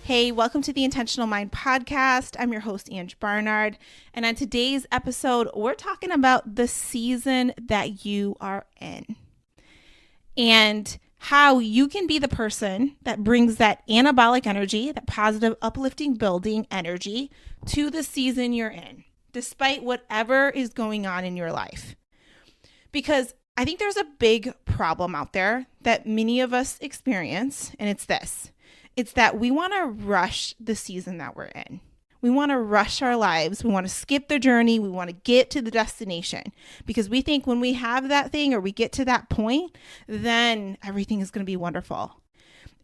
Hey, welcome to the Intentional Mind podcast. I'm your host, Ange Barnard. And on today's episode, we're talking about the season that you are in and how you can be the person that brings that anabolic energy, that positive, uplifting, building energy to the season you're in, despite whatever is going on in your life. Because I think there's a big problem out there that many of us experience, and it's this. It's that we want to rush the season that we're in. We want to rush our lives. We want to skip the journey. We want to get to the destination because we think when we have that thing or we get to that point, then everything is going to be wonderful.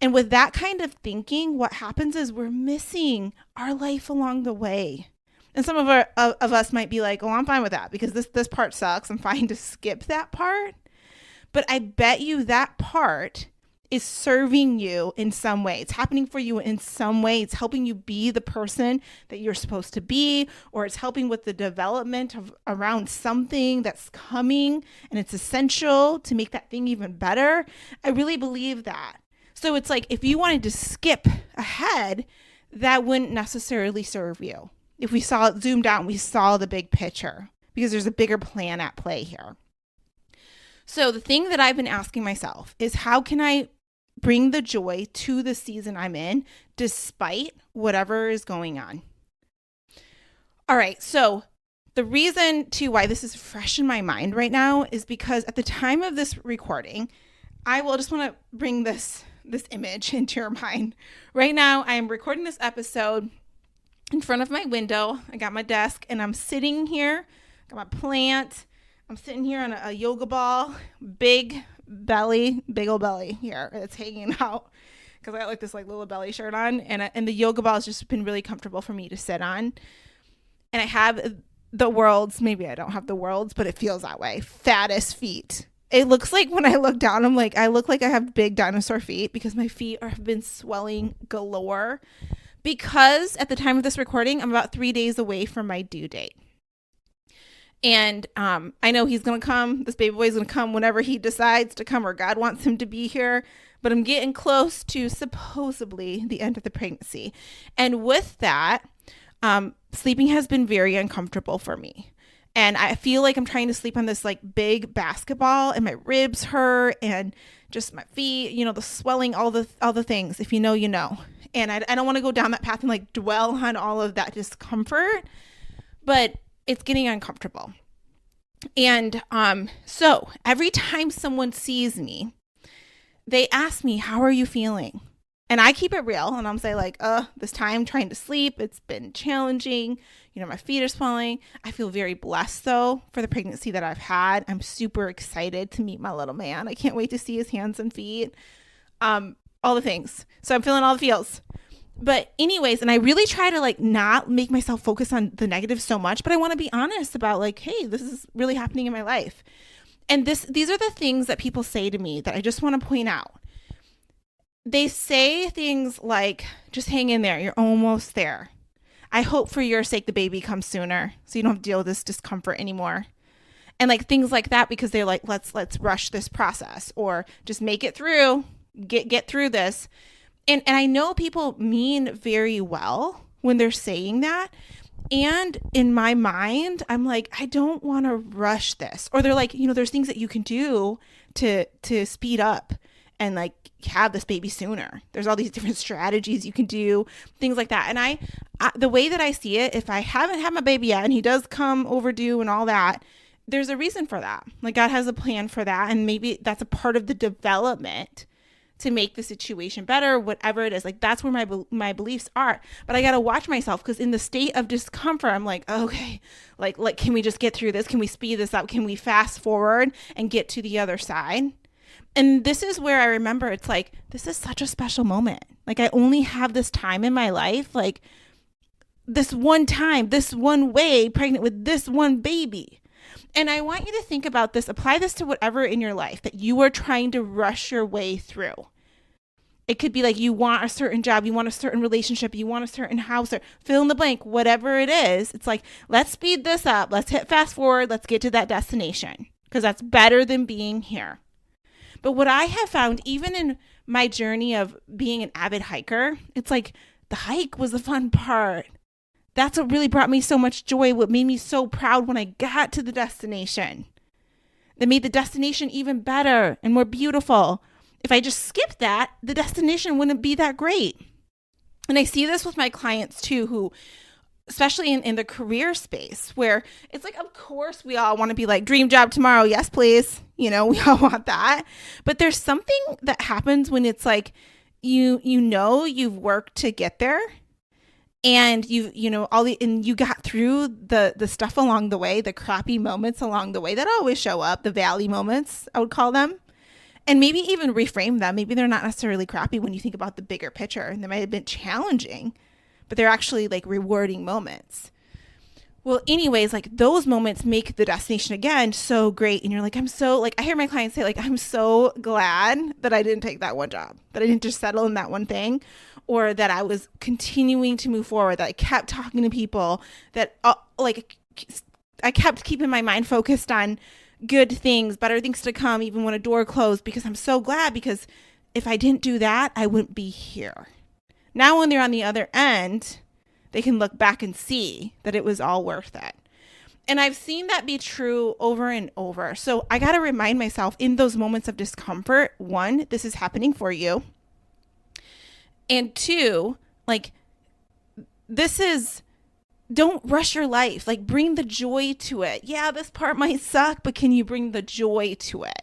And with that kind of thinking, what happens is we're missing our life along the way. And some of us might be like, oh, I'm fine with that because this part sucks. I'm fine to skip that part. But I bet you that part is serving you in some way. It's happening for you in some way. It's helping you be the person that you're supposed to be, or it's helping with the development of around something that's coming and it's essential to make that thing even better. I really believe that. So it's like if you wanted to skip ahead, that wouldn't necessarily serve you. If we saw it zoomed out and we saw the big picture, because there's a bigger plan at play here. So the thing that I've been asking myself is how can I bring the joy to the season I'm in despite whatever is going on? All right, so the reason to why this is fresh in my mind right now is because at the time of this recording, I will just want to bring this image into your mind. Right now, I am recording this episode in front of my window. I got my desk and I'm sitting here, got my plant. I'm sitting here on a yoga ball, big old belly here. It's hanging out because I got this little belly shirt on, and the yoga ball has just been really comfortable for me to sit on. And I have the world's, maybe I don't have the world's, but it feels that way, fattest feet. It looks like when I look down, I look like I have big dinosaur feet because my feet have been swelling galore. Because at the time of this recording, I'm about 3 days away from my due date. And I know he's going to come. This baby boy is going to come whenever he decides to come or God wants him to be here. But I'm getting close to supposedly the end of the pregnancy. And with that, sleeping has been very uncomfortable for me. And I feel like I'm trying to sleep on this big basketball and my ribs hurt and just my feet, the swelling, all the things. If you know, you know. And I don't want to go down that path and dwell on all of that discomfort. But it's getting uncomfortable. And so every time someone sees me, they ask me, how are you feeling? And I keep it real. And I'm saying this time trying to sleep, it's been challenging. My feet are swelling. I feel very blessed though for the pregnancy that I've had. I'm super excited to meet my little man. I can't wait to see his hands and feet. All the things. So I'm feeling all the feels. But anyways, and I really try to not make myself focus on the negative so much, but I want to be honest about hey, this is really happening in my life. And these are the things that people say to me that I just want to point out. They say things like, just hang in there. You're almost there. I hope for your sake the baby comes sooner so you don't have to deal with this discomfort anymore. And things like that because they're let's rush this process or just make it through, get through this. And I know people mean very well when they're saying that. And in my mind, I'm I don't want to rush this. Or they're there's things that you can do to speed up and have this baby sooner. There's all these different strategies you can do, things like that. And I the way that I see it, if I haven't had my baby yet and he does come overdue and all that, there's a reason for that. God has a plan for that. And maybe that's a part of the development to make the situation better, whatever it is. That's where my beliefs are. But I got to watch myself because in the state of discomfort, I'm okay, can we just get through this? Can we speed this up? Can we fast forward and get to the other side? And this is where I remember it's this is such a special moment. I only have this time in my life, this one time, this one way, pregnant with this one baby. And I want you to think about this, apply this to whatever in your life that you are trying to rush your way through. It could be you want a certain job, you want a certain relationship, you want a certain house, or fill in the blank, whatever it is. It's let's speed this up. Let's hit fast forward. Let's get to that destination because that's better than being here. But what I have found, even in my journey of being an avid hiker, it's The hike was the fun part. That's what really brought me so much joy, what made me so proud when I got to the destination. That made the destination even better and more beautiful. If I just skipped that, the destination wouldn't be that great. And I see this with my clients too, who, especially in the career space, where it's like, of course, we all want to be like, dream job tomorrow. Yes, please. We all want that. But there's something that happens when it's like, you've worked to get there. And and you got through the stuff along the way, the crappy moments along the way that always show up, the valley moments, I would call them. And maybe even reframe them. Maybe they're not necessarily crappy when you think about the bigger picture, and they might have been challenging, but they're actually like rewarding moments. Well, anyways, like those moments make the destination again so great. And you're like, I hear my clients say, like, I'm so glad that I didn't take that one job, that I didn't just settle in that one thing, or that I was continuing to move forward, that I kept talking to people, that I kept keeping my mind focused on good things, better things to come, even when a door closed, because I'm so glad, because if I didn't do that, I wouldn't be here. Now, when they're on the other end, they can look back and see that it was all worth it. And I've seen that be true over and over. So I got to remind myself in those moments of discomfort, one, this is happening for you. And two, like, don't rush your life. Like, bring the joy to it. Yeah, this part might suck, but can you bring the joy to it?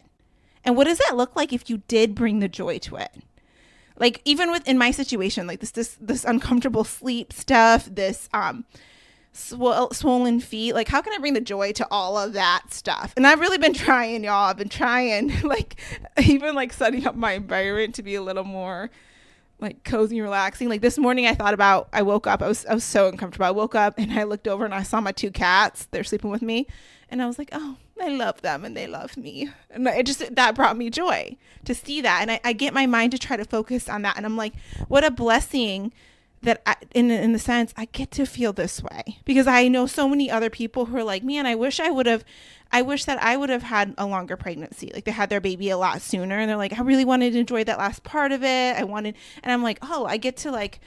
And what does that look like if you did bring the joy to it? Like, even within my situation, like this uncomfortable sleep stuff, this swollen feet, like, how can I bring the joy to all of that stuff? And I've really been trying, y'all. I've been trying, like, even like setting up my environment to be a little more like cozy and relaxing. Like this morning I woke up, I was so uncomfortable. I woke up and I looked over and I saw my two cats. They're sleeping with me. And I was like, oh, I love them and they love me. And that brought me joy to see that. And I get my mind to try to focus on that. And I'm like, what a blessing that in the sense I get to feel this way, because I know so many other people who are like, man, I wish that I would have had a longer pregnancy. Like, they had their baby a lot sooner and they're like, I really wanted to enjoy that last part of it. And I'm like, oh, I get to like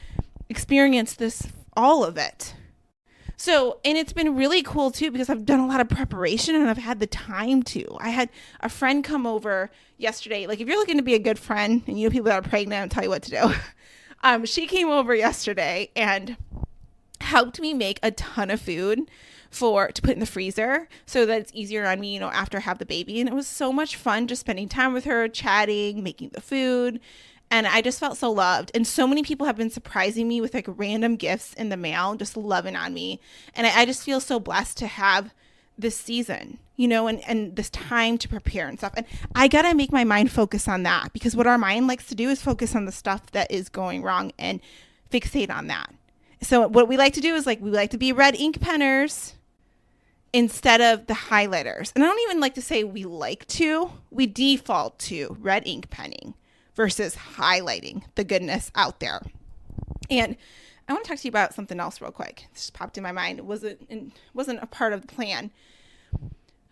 experience all of it. So, and it's been really cool too, because I've done a lot of preparation and I've had the time to. I had a friend come over yesterday. Like, if you're looking to be a good friend and you know people that are pregnant, I'll tell you what to do. She came over yesterday and helped me make a ton of food to put in the freezer so that it's easier on me, after I have the baby. And it was so much fun just spending time with her, chatting, making the food. And I just felt so loved. And so many people have been surprising me with like random gifts in the mail, just loving on me. And I just feel so blessed to have this season, and this time to prepare and stuff. And I got to make my mind focus on that, because what our mind likes to do is focus on the stuff that is going wrong and fixate on that. So what we like to do is we like to be red ink penners instead of the highlighters. And I don't even like to say we default to red ink penning versus highlighting the goodness out there. And I want to talk to you about something else real quick. This just popped in my mind. It wasn't a part of the plan.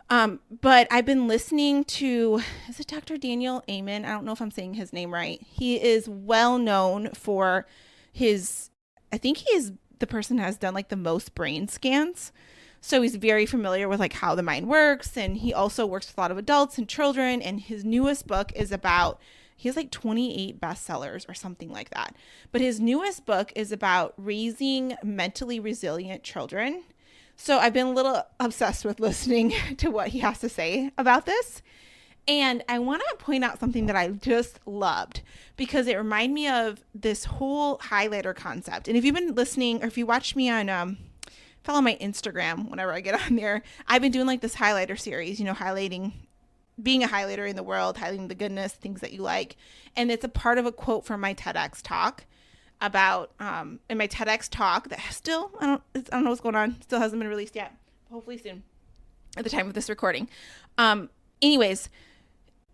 But I've been listening to, is it Dr. Daniel Amen? I don't know if I'm saying his name right. He is well known for I think he is the person who has done like the most brain scans. So he's very familiar with like how the mind works. And he also works with a lot of adults and children. And his newest book is he has like 28 bestsellers or something like that. But his newest book is about raising mentally resilient children. So I've been a little obsessed with listening to what he has to say about this. And I want to point out something that I just loved, because it reminded me of this whole highlighter concept. And if you've been listening, or if you watch me on follow my Instagram whenever I get on there, I've been doing like this highlighter series, highlighting, being a highlighter in the world, highlighting the goodness, things that you like. And it's a part of a quote from my TEDx talk about, in my TEDx talk that still, I don't know what's going on. Still hasn't been released yet. Hopefully soon at the time of this recording. Anyways,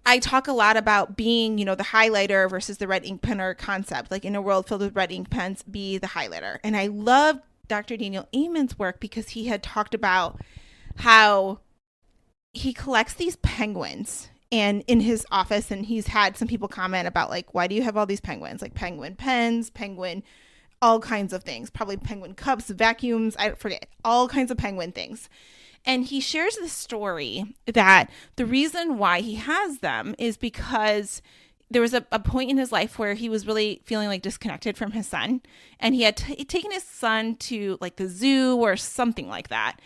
I talk a lot about being, the highlighter versus the red ink penner concept. Like, in a world filled with red ink pens, be the highlighter. And I love Dr. Daniel Amen's work, because he had talked about how he collects these penguins and in his office, and he's had some people comment about like, why do you have all these penguins? Like penguin pens, penguin all kinds of things, probably penguin cups, vacuums, I forget, all kinds of penguin things. And he shares the story that the reason why he has them is because there was a point in his life where he was really feeling like disconnected from his son. And he had taken his son to like the zoo or something like that.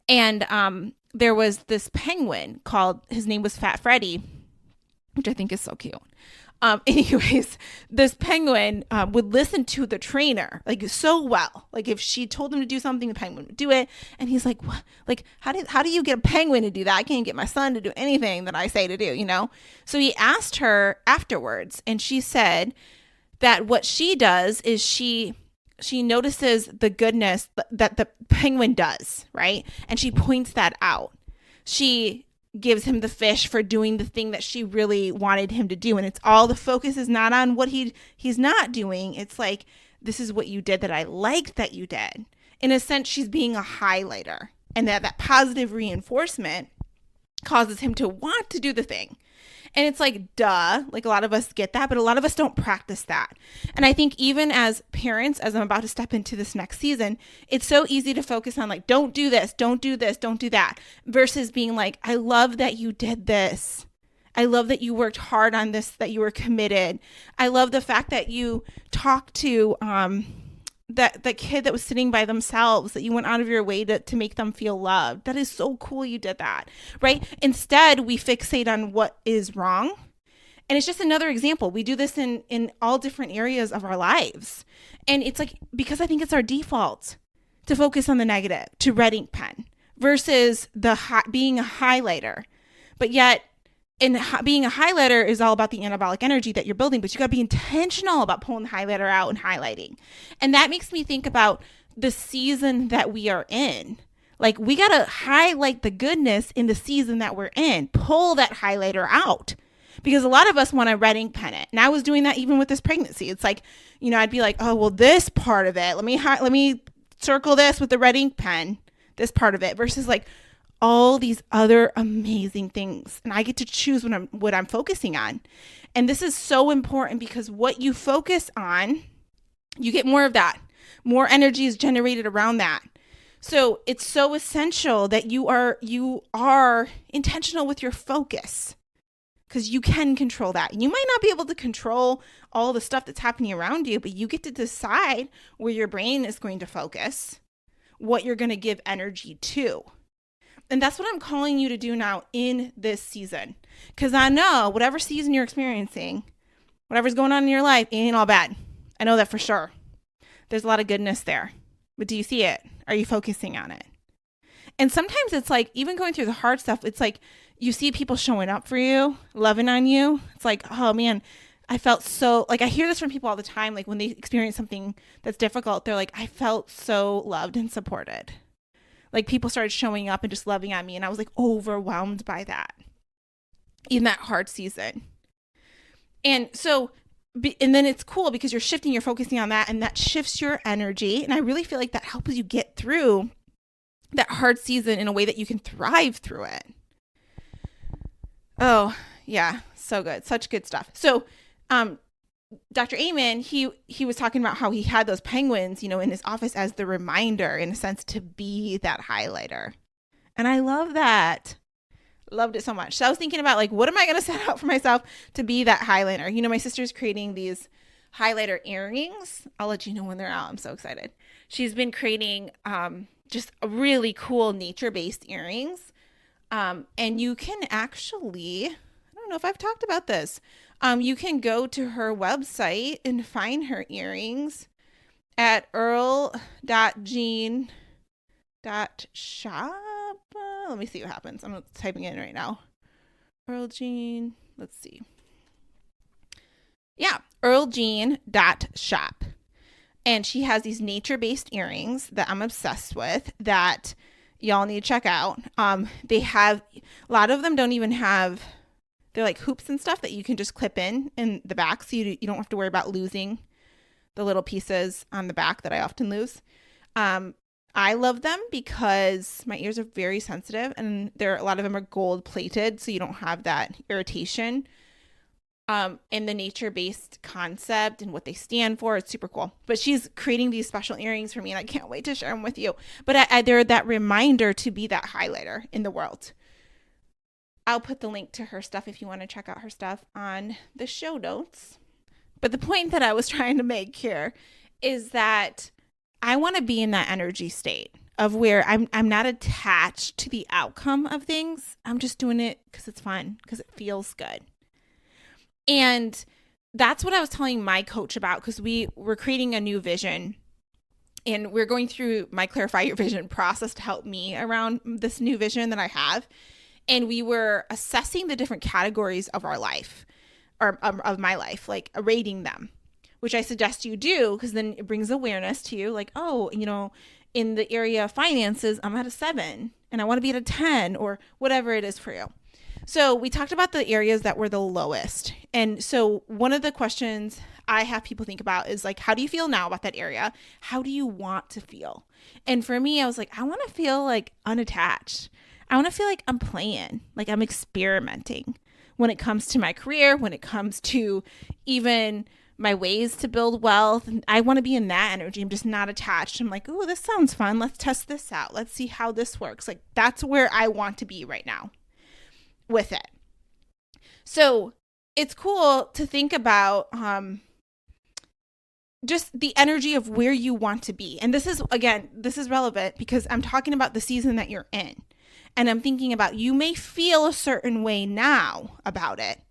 And there was this penguin called, his name was Fat Freddy, which I think is so cute. Anyways, this penguin would listen to the trainer like so well. Like if she told him to do something, the penguin would do it. And he's like, what? Like, how do you get a penguin to do that? I can't get my son to do anything that I say to do, you know? So he asked her afterwards, and she said that what she does is she notices the goodness that the penguin does, right? And she points that out. She gives him the fish for doing the thing that she really wanted him to do. And it's all, the focus is not on what he's not doing. It's like, this is what you did that I liked that you did. In a sense, she's being a highlighter, and that positive reinforcement causes him to want to do the thing. And it's like, duh, like a lot of us get that, but a lot of us don't practice that. And I think even as parents, as I'm about to step into this next season, it's so easy to focus on like, don't do this, don't do this, don't do that, versus being like, I love that you did this. I love that you worked hard on this, that you were committed. I love the fact that you talked to that kid that was sitting by themselves, that you went out of your way to make them feel loved. That is so cool you did that, right? Instead, we fixate on what is wrong. And it's just another example. We do this in all different areas of our lives. And it's like, because I think it's our default to focus on the negative, to red ink pen, versus being a highlighter. But yet, being a highlighter is all about the anabolic energy that you're building, but you got to be intentional about pulling the highlighter out and highlighting. And that makes me think about the season that we are in. Like, we got to highlight the goodness in the season that we're in, pull that highlighter out, because a lot of us want to red ink pen it. And I was doing that even with this pregnancy. It's like, you know, I'd be like, oh, well, this part of it, let me circle this with the red ink pen, this part of it, versus like, all these other amazing things. And I get to choose what I'm focusing on. And this is so important, because what you focus on, you get more of that. More energy is generated around that. So it's so essential that you are intentional with your focus, because you can control that. You might not be able to control all the stuff that's happening around you, but you get to decide where your brain is going to focus, what you're going to give energy to. And that's what I'm calling you to do now in this season. Because I know whatever season you're experiencing, whatever's going on in your life, ain't all bad. I know that for sure. There's a lot of goodness there. But do you see it? Are you focusing on it? And sometimes it's like, even going through the hard stuff, it's like you see people showing up for you, loving on you. It's like, oh man, I felt so, like I hear this from people all the time. Like when they experience something that's difficult, they're like, I felt so loved and supported. Like people started showing up and just loving on me. And I was like overwhelmed by that in that hard season. And so, and then it's cool because you're shifting, you're focusing on that, and that shifts your energy. And I really feel like that helps you get through that hard season in a way that you can thrive through it. Oh yeah. So good. Such good stuff. So, Dr. Amen, he was talking about how he had those penguins, you know, in his office as the reminder, in a sense, to be that highlighter. And I love that. Loved it so much. So I was thinking about like, what am I going to set out for myself to be that highlighter? You know, my sister's creating these highlighter earrings. I'll let you know when they're out. I'm so excited. She's been creating just a really cool nature-based earrings. And you can actually, I don't know if I've talked about this. You can go to her website and find her earrings at earl.jean.shop. Let me see what happens. I'm typing it in right now. Earl Jean, let's see. Yeah, earljean.shop. And she has these nature-based earrings that I'm obsessed with that y'all need to check out. They have, a lot of them don't even have, they're like hoops and stuff that you can just clip in the back, so you don't have to worry about losing the little pieces on the back that I often lose. I love them because my ears are very sensitive, and a lot of them are gold plated, so you don't have that irritation in the nature-based concept and what they stand for. It's super cool. But she's creating these special earrings for me, and I can't wait to share them with you. But they're that reminder to be that highlighter in the world. I'll put the link to her stuff if you want to check out her stuff on the show notes. But the point that I was trying to make here is that I want to be in that energy state of where I'm not attached to the outcome of things. I'm just doing it because it's fun, because it feels good. And that's what I was telling my coach about, because we were creating a new vision, and we're going through my Clarify Your Vision process to help me around this new vision that I have. And we were assessing the different categories of our life, or of my life, like rating them, which I suggest you do, because then it brings awareness to you. Like, oh, in the area of finances, I'm at a 7 and I want to be at a 10, or whatever it is for you. So we talked about the areas that were the lowest. And so one of the questions I have people think about is like, how do you feel now about that area? How do you want to feel? And for me, I was like, I want to feel like unattached. I want to feel like I'm playing, like I'm experimenting when it comes to my career, when it comes to even my ways to build wealth. And I want to be in that energy. I'm just not attached. I'm like, oh, this sounds fun. Let's test this out. Let's see how this works. Like, that's where I want to be right now with it. So it's cool to think about just the energy of where you want to be. And this is relevant because I'm talking about the season that you're in. And I'm thinking about, you may feel a certain way now about it,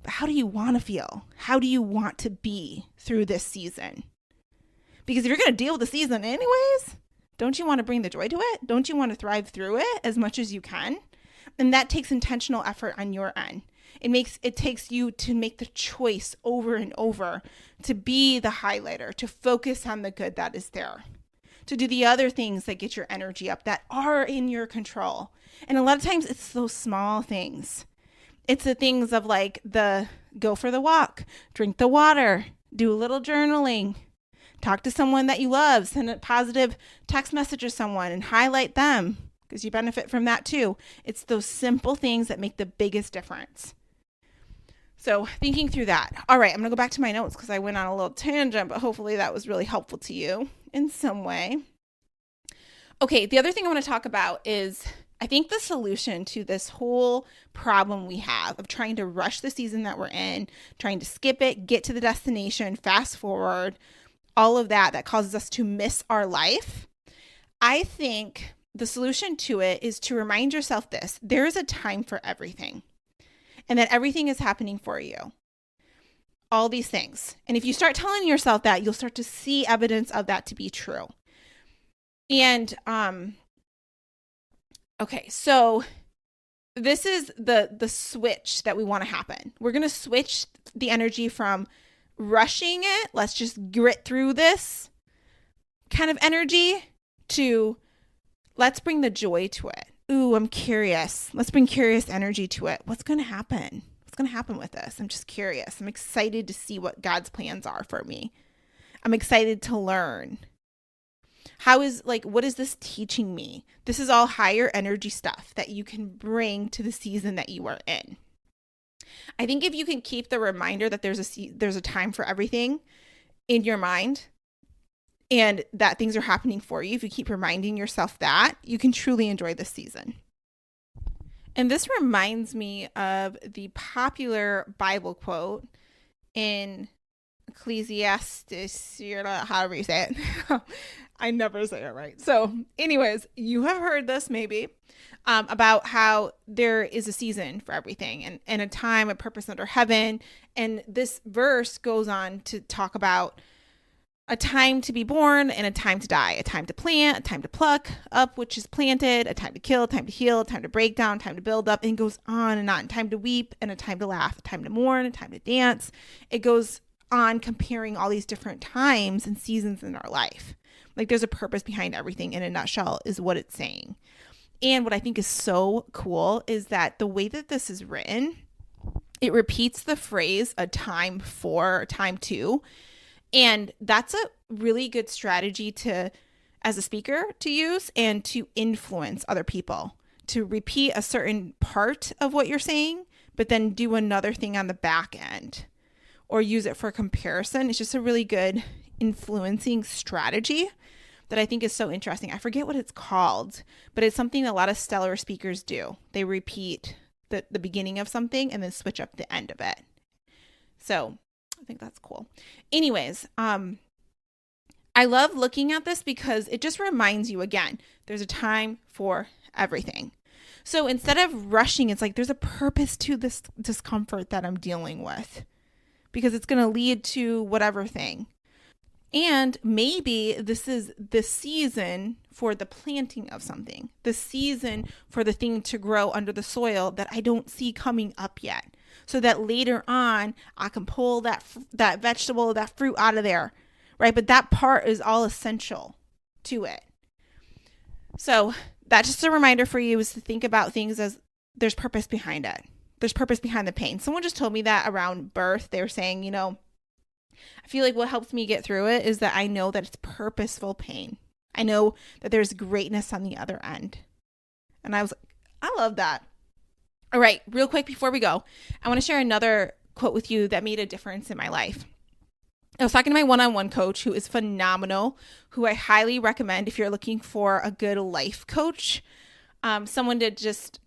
but how do you want to feel? How do you want to be through this season? Because if you're going to deal with the season anyways, don't you want to bring the joy to it? Don't you want to thrive through it as much as you can? And that takes intentional effort on your end. It takes you to make the choice over and over to be the highlighter, to focus on the good that is there, to do the other things that get your energy up that are in your control. And a lot of times it's those small things. It's the things of like go for the walk, drink the water, do a little journaling, talk to someone that you love, send a positive text message to someone and highlight them, because you benefit from that too. It's those simple things that make the biggest difference. So thinking through that. All right, I'm going to go back to my notes because I went on a little tangent, but hopefully that was really helpful to you in some way. Okay, the other thing I want to talk about is, I think the solution to this whole problem we have of trying to rush the season that we're in, trying to skip it, get to the destination, fast forward, all of that causes us to miss our life. I think the solution to it is to remind yourself this: there is a time for everything, and that everything is happening for you. All these things. And if you start telling yourself that, you'll start to see evidence of that to be true. And, okay, so this is the switch that we want to happen. We're going to switch the energy from rushing it, let's just grit through this kind of energy, to let's bring the joy to it. Ooh, I'm curious. Let's bring curious energy to it. What's going to happen? What's going to happen with this? I'm just curious. I'm excited to see what God's plans are for me. I'm excited to learn. What is this teaching me? This is all higher energy stuff that you can bring to the season that you are in. I think if you can keep the reminder that there's a time for everything in your mind, and that things are happening for you, if you keep reminding yourself that, you can truly enjoy this season. And this reminds me of the popular Bible quote in Ecclesiastes, however you say it. I never say it right. So anyways, you have heard this maybe, about how there is a season for everything, and a time, a purpose under heaven. And this verse goes on to talk about a time to be born and a time to die, a time to plant, a time to pluck up, which is planted, a time to kill, a time to heal, a time to break down, a time to build up, and it goes on and on. Time to weep and a time to laugh, a time to mourn, a time to dance. It goes on comparing all these different times and seasons in our life. Like, there's a purpose behind everything in a nutshell is what it's saying. And what I think is so cool is that the way that this is written, it repeats the phrase a time for, a time to. And that's a really good strategy as a speaker to use and to influence other people, to repeat a certain part of what you're saying, but then do another thing on the back end or use it for comparison. It's just a really good influencing strategy that I think is so interesting. I forget what it's called, but it's something a lot of stellar speakers do. They repeat the beginning of something and then switch up the end of it. So I think that's cool. Anyways, I love looking at this because it just reminds you again, there's a time for everything. So instead of rushing, it's like there's a purpose to this discomfort that I'm dealing with because it's going to lead to whatever thing. And maybe this is the season for the planting of something, the season for the thing to grow under the soil that I don't see coming up yet. So that later on, I can pull that vegetable, that fruit out of there, right? But that part is all essential to it. So that's just a reminder for you is to think about things as there's purpose behind it. There's purpose behind the pain. Someone just told me that around birth. They were saying, I feel like what helps me get through it is that I know that it's purposeful pain. I know that there's greatness on the other end. And I was like, I love that. All right, real quick before we go, I want to share another quote with you that made a difference in my life. I was talking to my one-on-one coach who is phenomenal, who I highly recommend if you're looking for a good life coach. Someone to just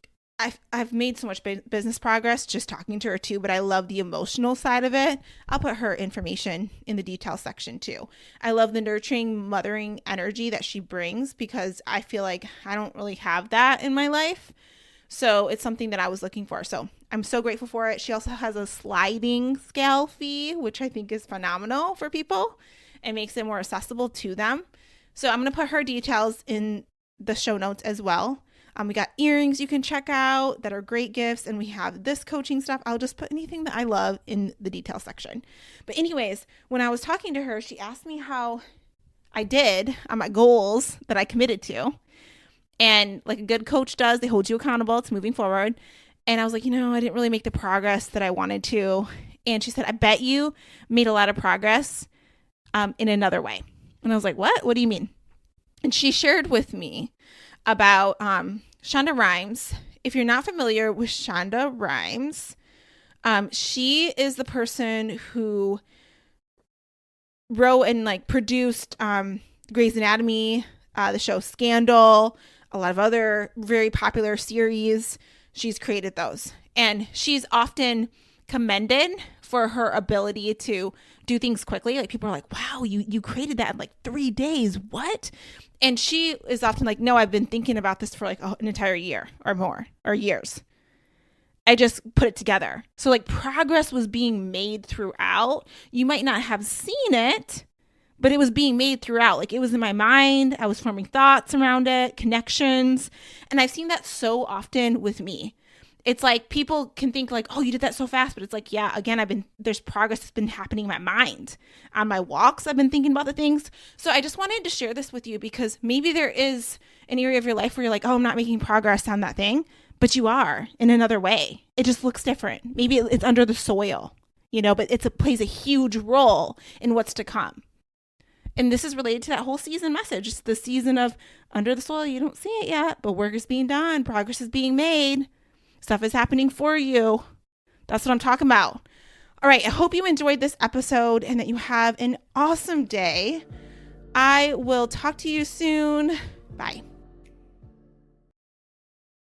I've made so much business progress just talking to her too, but I love the emotional side of it. I'll put her information in the details section too. I love the nurturing, mothering energy that she brings because I feel like I don't really have that in my life. So it's something that I was looking for. So I'm so grateful for it. She also has a sliding scale fee, which I think is phenomenal for people and makes it more accessible to them. So I'm going to put her details in the show notes as well. We got earrings you can check out that are great gifts. And we have this coaching stuff. I'll just put anything that I love in the details section. But anyways, when I was talking to her, she asked me how I did on my goals that I committed to. And like a good coach does, they hold you accountable to moving forward. And I was like, I didn't really make the progress that I wanted to. And she said, I bet you made a lot of progress in another way. And I was like, what? What do you mean? And she shared with me about Shonda Rhimes. If you're not familiar with Shonda Rhimes, she is the person who wrote and produced Grey's Anatomy, the show Scandal, a lot of other very popular series. She's created those. And she's often commended for her ability to do things quickly. Like people are like, wow, you created that in 3 days. What? And she is often like, no, I've been thinking about this for an entire year or more or years. I just put it together. So progress was being made throughout. You might not have seen it, but it was being made throughout. It was in my mind. I was forming thoughts around it, connections. And I've seen that so often with me. It's like people can think oh, you did that so fast. But it's yeah, again, there's progress that's been happening in my mind. On my walks, I've been thinking about the things. So I just wanted to share this with you because maybe there is an area of your life where you're oh, I'm not making progress on that thing. But you are in another way. It just looks different. Maybe it's under the soil, but it plays a huge role in what's to come. And this is related to that whole season message. It's the season of under the soil. You don't see it yet, but work is being done. Progress is being made. Stuff is happening for you. That's what I'm talking about. All right. I hope you enjoyed this episode and that you have an awesome day. I will talk to you soon. Bye.